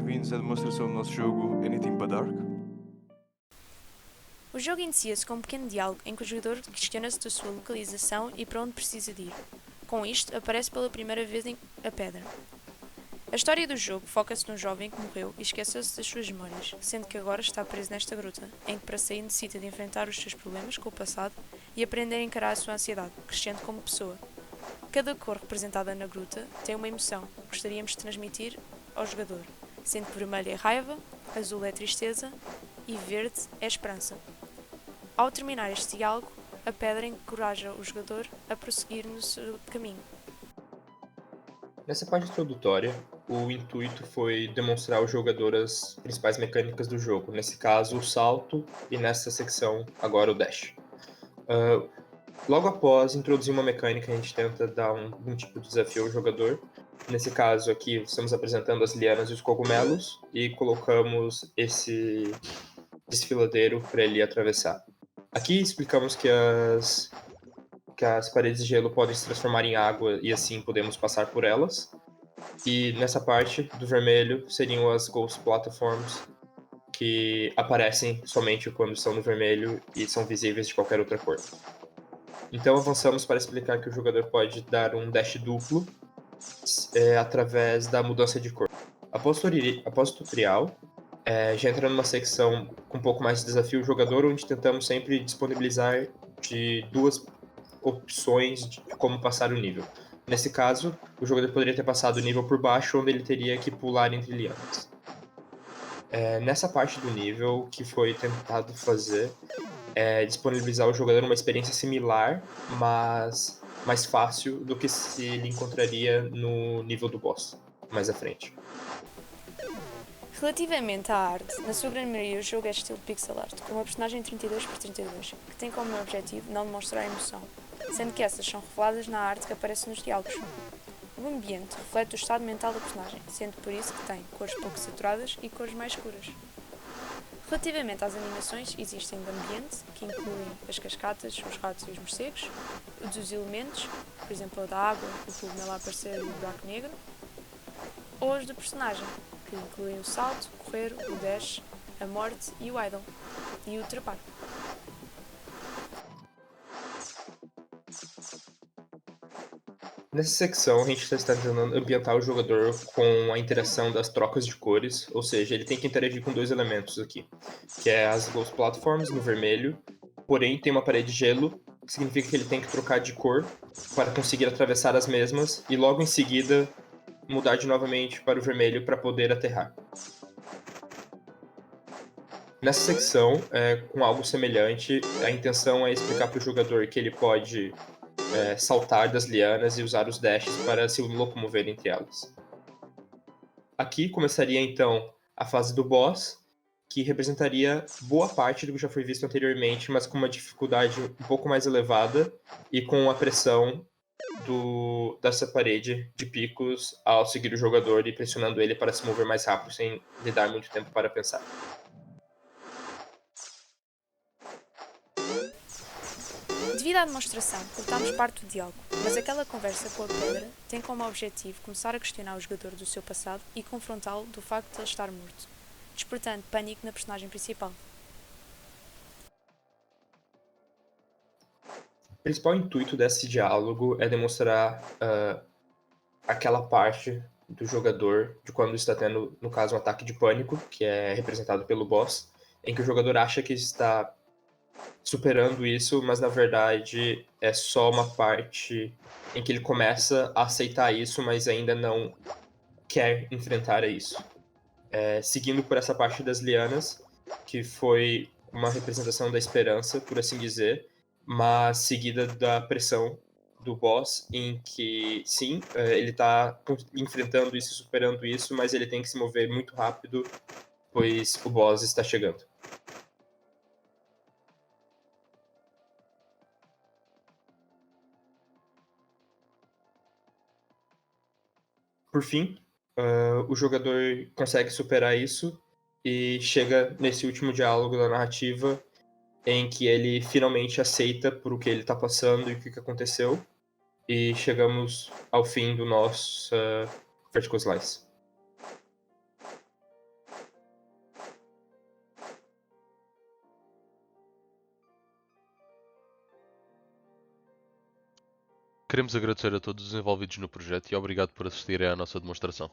bem-vindos à demonstração do nosso jogo Anything But Dark. O jogo inicia-se com um pequeno diálogo em que o jogador questiona-se da sua localização e para onde precisa de ir. Com isto, aparece pela primeira vez a pedra. A história do jogo foca-se num jovem que morreu e esqueceu-se das suas memórias, sendo que agora está preso nesta gruta, em que para sair necessita de enfrentar os seus problemas com o passado e aprender a encarar a sua ansiedade, crescendo como pessoa. Cada cor representada na gruta tem uma emoção que gostaríamos de transmitir ao jogador, sendo que vermelho é raiva, azul é tristeza e verde é esperança. Ao terminar este diálogo, a pedra encoraja o jogador a prosseguir no seu caminho. Nessa parte introdutória, o intuito foi demonstrar ao jogador as principais mecânicas do jogo, nesse caso o salto e nessa secção agora o dash. Logo após introduzir uma mecânica, a gente tenta dar um tipo de desafio ao jogador. Nesse caso aqui, estamos apresentando as lianas e os cogumelos e colocamos esse desfiladeiro para ele atravessar. Aqui explicamos que as paredes de gelo podem se transformar em água e assim podemos passar por elas. E nessa parte do vermelho seriam as Ghost Platforms, que aparecem somente quando estão no vermelho e são visíveis de qualquer outra cor. Então avançamos para explicar que o jogador pode dar um dash duplo através da mudança de cor. Após o tutorial, já entra numa secção com um pouco mais de desafio o jogador, onde tentamos sempre disponibilizar de duas opções de como passar o nível. Nesse caso, o jogador poderia ter passado o nível por baixo, onde ele teria que pular entre lianas. Nessa parte do nível, que foi tentado fazer disponibilizar ao jogador uma experiência similar, mas mais fácil do que se ele encontraria no nível do boss, mais à frente. Relativamente à arte, na sua grande maioria o jogo é estilo pixel art, com uma personagem 32x32, que tem como objetivo não demonstrar emoção, sendo que essas são reveladas na arte que aparece nos diálogos. O ambiente reflete o estado mental da personagem, sendo por isso que tem cores pouco saturadas e cores mais escuras. Relativamente às animações, existem de ambiente, que incluem as cascatas, os ratos e os morcegos, dos elementos, por exemplo a da água, o cogumelo a aparecer e o buraco negro, ou as do personagem, que incluem o salto, o correr, o dash, a morte e o idle, e o trepar. Nessa secção, a gente está tentando ambientar o jogador com a interação das trocas de cores, ou seja, ele tem que interagir com dois elementos aqui, que é as Ghost Platforms no vermelho, porém tem uma parede de gelo, que significa que ele tem que trocar de cor para conseguir atravessar as mesmas e logo em seguida mudar de novamente para o vermelho para poder aterrar. Nessa secção, com algo semelhante, a intenção é explicar para o jogador que ele pode saltar das lianas e usar os dashes para se locomover entre elas. Aqui começaria então a fase do boss, que representaria boa parte do que já foi visto anteriormente, mas com uma dificuldade um pouco mais elevada e com a pressão dessa parede de picos ao seguir o jogador e pressionando ele para se mover mais rápido sem lhe dar muito tempo para pensar. Devido à demonstração, cortámos parte do diálogo, mas aquela conversa com a pedra tem como objetivo começar a questionar o jogador do seu passado e confrontá-lo do facto de ele estar morto, despertando pânico na personagem principal. O principal intuito desse diálogo é demonstrar aquela parte do jogador de quando está tendo, no caso, um ataque de pânico, que é representado pelo boss, em que o jogador acha que está superando isso, mas na verdade é só uma parte em que ele começa a aceitar isso, mas ainda não quer enfrentar isso. Seguindo por essa parte das lianas, que foi uma representação da esperança, por assim dizer, mas seguida da pressão do boss, em que, sim, ele está enfrentando isso e superando isso, mas ele tem que se mover muito rápido, pois o boss está chegando. Por fim, o jogador consegue superar isso e chega nesse último diálogo da narrativa em que ele finalmente aceita por o que ele está passando e o que aconteceu, e chegamos ao fim do nosso Vertical Slice. Queremos agradecer a todos os envolvidos no projeto e obrigado por assistirem à nossa demonstração.